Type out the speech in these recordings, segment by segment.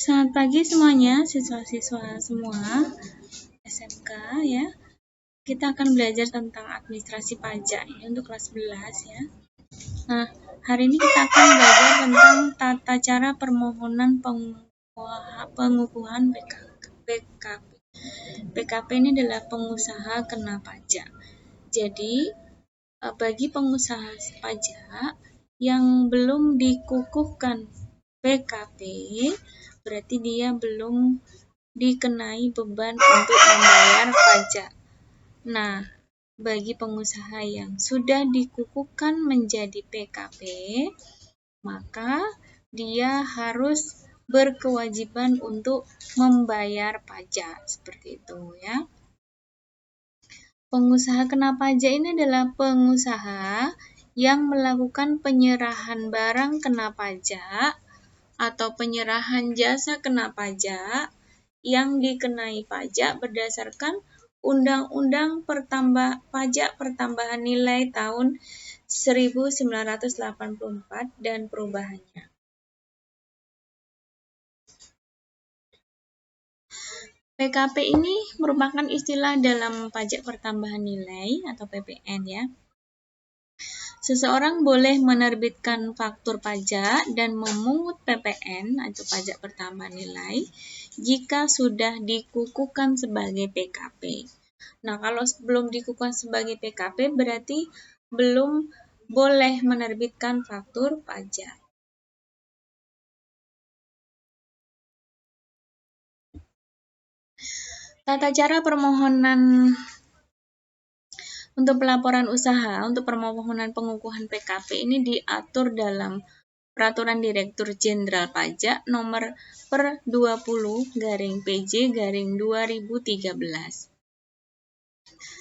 Selamat pagi semuanya, siswa-siswa semua SMK ya. Kita akan belajar tentang administrasi pajak ini untuk kelas 11 ya. Nah, hari ini kita akan belajar tentang tata cara permohonan pengukuhan PKP. PKP ini adalah pengusaha kena pajak. Jadi, bagi pengusaha pajak yang belum dikukuhkan PKP, berarti dia belum dikenai beban untuk membayar pajak. Nah, bagi pengusaha yang sudah dikukuhkan menjadi PKP, maka dia harus berkewajiban untuk membayar pajak, seperti itu ya. Pengusaha kena pajak ini adalah pengusaha yang melakukan penyerahan barang kena pajak atau penyerahan jasa kena pajak yang dikenai pajak berdasarkan Undang-Undang Pajak Pertambahan Nilai tahun 1984 dan perubahannya. PKP ini merupakan istilah dalam pajak pertambahan nilai atau PPN ya. Seseorang boleh menerbitkan faktur pajak dan memungut PPN atau pajak pertambahan nilai jika sudah dikukuhkan sebagai PKP. Nah, kalau belum dikukuhkan sebagai PKP berarti belum boleh menerbitkan faktur pajak. Tata cara permohonan untuk pelaporan usaha untuk permohonan pengukuhan PKP ini diatur dalam Peraturan Direktur Jenderal Pajak nomor per 20/PJ/2013.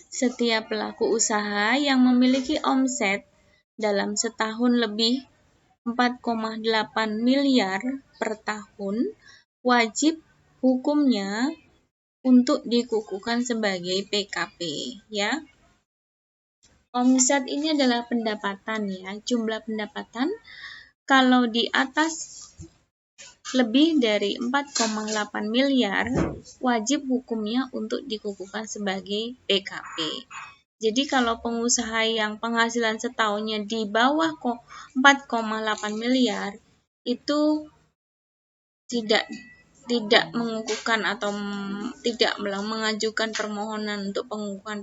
Setiap pelaku usaha yang memiliki omset dalam setahun lebih 4,8 miliar per tahun wajib hukumnya untuk dikukuhkan sebagai PKP ya. Omset ini adalah pendapatan ya, jumlah pendapatan kalau di atas lebih dari 4,8 miliar wajib hukumnya untuk dikukuhkan sebagai PKP. Jadi kalau pengusaha yang penghasilan setahunnya di bawah 4,8 miliar itu tidak mengukuhkan atau tidak mengajukan permohonan untuk pengukuhan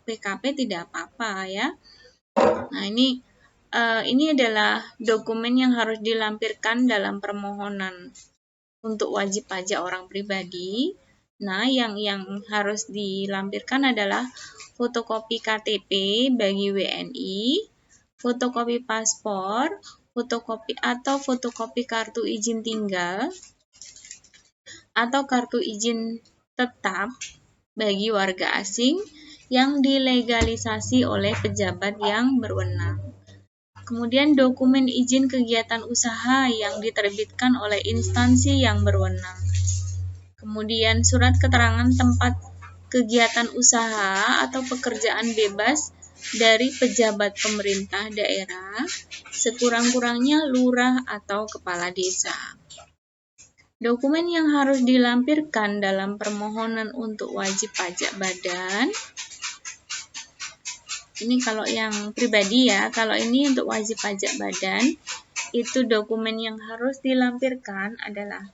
PKP tidak apa-apa ya. Nah, ini adalah dokumen yang harus dilampirkan dalam permohonan untuk wajib pajak orang pribadi. Nah, yang harus dilampirkan adalah fotokopi KTP bagi WNI, fotokopi paspor, fotokopi kartu izin tinggal atau kartu izin tetap bagi warga asing yang dilegalisasi oleh pejabat yang berwenang. Kemudian dokumen izin kegiatan usaha yang diterbitkan oleh instansi yang berwenang. Kemudian surat keterangan tempat kegiatan usaha atau pekerjaan bebas dari pejabat pemerintah daerah, sekurang-kurangnya lurah atau kepala desa. Dokumen yang harus dilampirkan dalam permohonan untuk wajib pajak badan, ini kalau yang pribadi ya, kalau ini untuk wajib pajak badan, itu dokumen yang harus dilampirkan adalah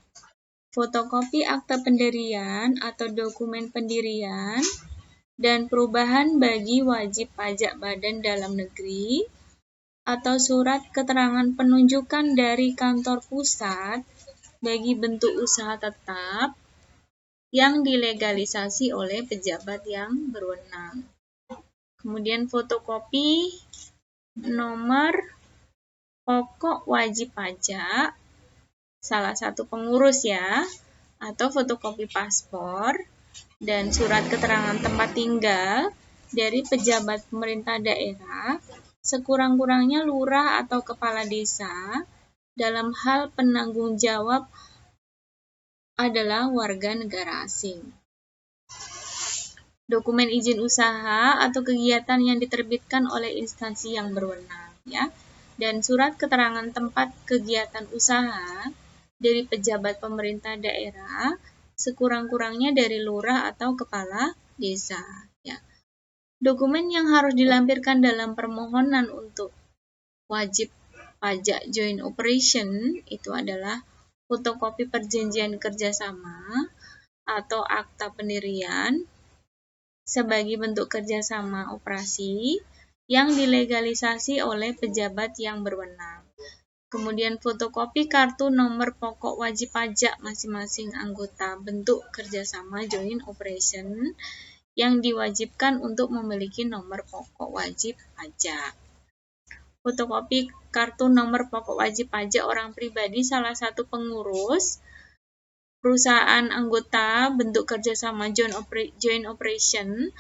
fotokopi akta pendirian atau dokumen pendirian dan perubahan bagi wajib pajak badan dalam negeri, atau surat keterangan penunjukan dari kantor pusat bagi bentuk usaha tetap yang dilegalisasi oleh pejabat yang berwenang. Kemudian fotokopi nomor pokok wajib pajak salah satu pengurus ya, atau fotokopi paspor dan surat keterangan tempat tinggal dari pejabat pemerintah daerah, sekurang-kurangnya lurah atau kepala desa dalam hal penanggung jawab adalah warga negara asing. Dokumen izin usaha atau kegiatan yang diterbitkan oleh instansi yang berwenang ya, dan surat keterangan tempat kegiatan usaha dari pejabat pemerintah daerah, sekurang-kurangnya dari lurah atau kepala desa. Ya. Dokumen yang harus dilampirkan dalam permohonan untuk wajib pajak joint operation itu adalah fotokopi perjanjian kerjasama atau akta pendirian sebagai bentuk kerjasama operasi yang dilegalisasi oleh pejabat yang berwenang. Kemudian fotokopi kartu nomor pokok wajib pajak masing-masing anggota bentuk kerjasama joint operation yang diwajibkan untuk memiliki nomor pokok wajib pajak. Fotokopi kartu nomor pokok wajib pajak orang pribadi salah satu pengurus perusahaan anggota bentuk kerjasama joint operation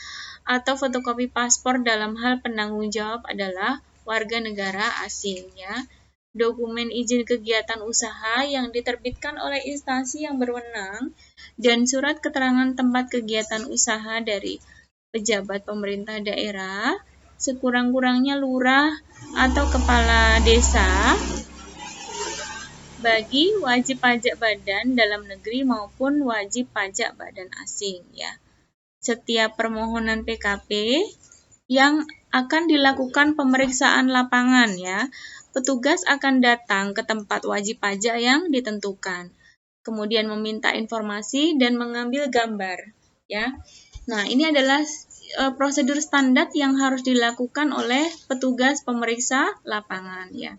atau fotokopi paspor dalam hal penanggung jawab adalah warga negara asing ya. Dokumen izin kegiatan usaha yang diterbitkan oleh instansi yang berwenang dan surat keterangan tempat kegiatan usaha dari pejabat pemerintah daerah, sekurang-kurangnya lurah atau kepala desa bagi wajib pajak badan dalam negeri maupun wajib pajak badan asing ya. Setiap permohonan PKP yang akan dilakukan pemeriksaan lapangan ya, petugas akan datang ke tempat wajib pajak yang ditentukan. Kemudian meminta informasi dan mengambil gambar ya. Nah, ini adalah prosedur standar yang harus dilakukan oleh petugas pemeriksa lapangan ya.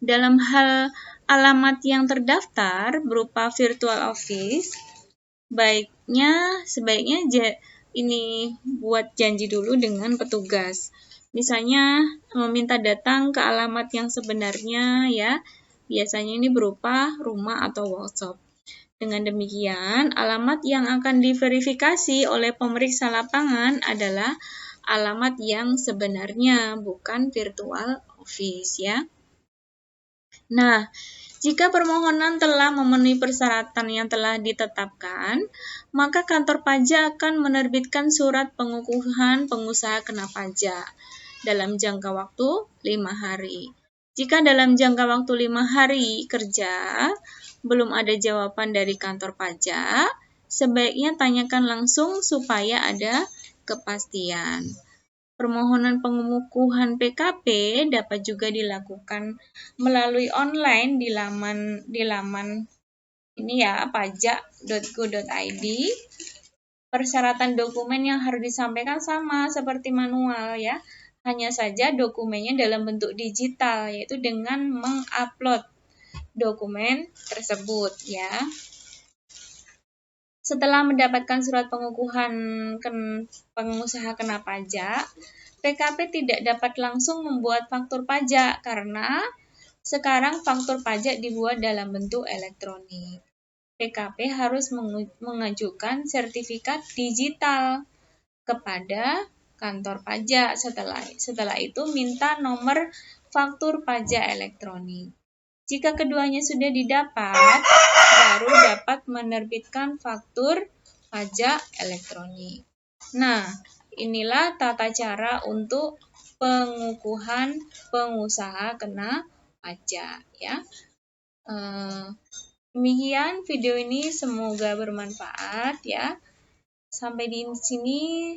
Dalam hal alamat yang terdaftar berupa virtual office, sebaiknya ini buat janji dulu dengan petugas. Misalnya meminta datang ke alamat yang sebenarnya ya, biasanya ini berupa rumah atau workshop. Dengan demikian, alamat yang akan diverifikasi oleh pemeriksa lapangan adalah alamat yang sebenarnya, bukan virtual office ya. Nah, jika permohonan telah memenuhi persyaratan yang telah ditetapkan, maka kantor pajak akan menerbitkan surat pengukuhan pengusaha kena pajak dalam jangka waktu 5 hari. Jika dalam jangka waktu 5 hari kerja, belum ada jawaban dari kantor pajak, sebaiknya tanyakan langsung supaya ada kepastian. Permohonan pengukuhan PKP dapat juga dilakukan melalui online di laman ini ya, pajak.go.id. Persyaratan dokumen yang harus disampaikan sama seperti manual ya. Hanya saja dokumennya dalam bentuk digital, yaitu dengan mengupload dokumen tersebut ya. Setelah mendapatkan surat pengukuhan pengusaha kena pajak, PKP tidak dapat langsung membuat faktur pajak karena sekarang faktur pajak dibuat dalam bentuk elektronik. PKP harus mengajukan sertifikat digital kepada kantor pajak. Setelah itu minta nomor faktur pajak elektronik. Jika keduanya sudah didapat, baru dapat menerbitkan faktur pajak elektronik. Nah, inilah tata cara untuk pengukuhan pengusaha kena pajak ya. Demikian video ini, semoga bermanfaat ya. Sampai di sini,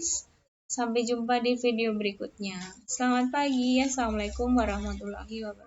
sampai jumpa di video berikutnya. Selamat pagi, assalamualaikum warahmatullahi wabarakatuh.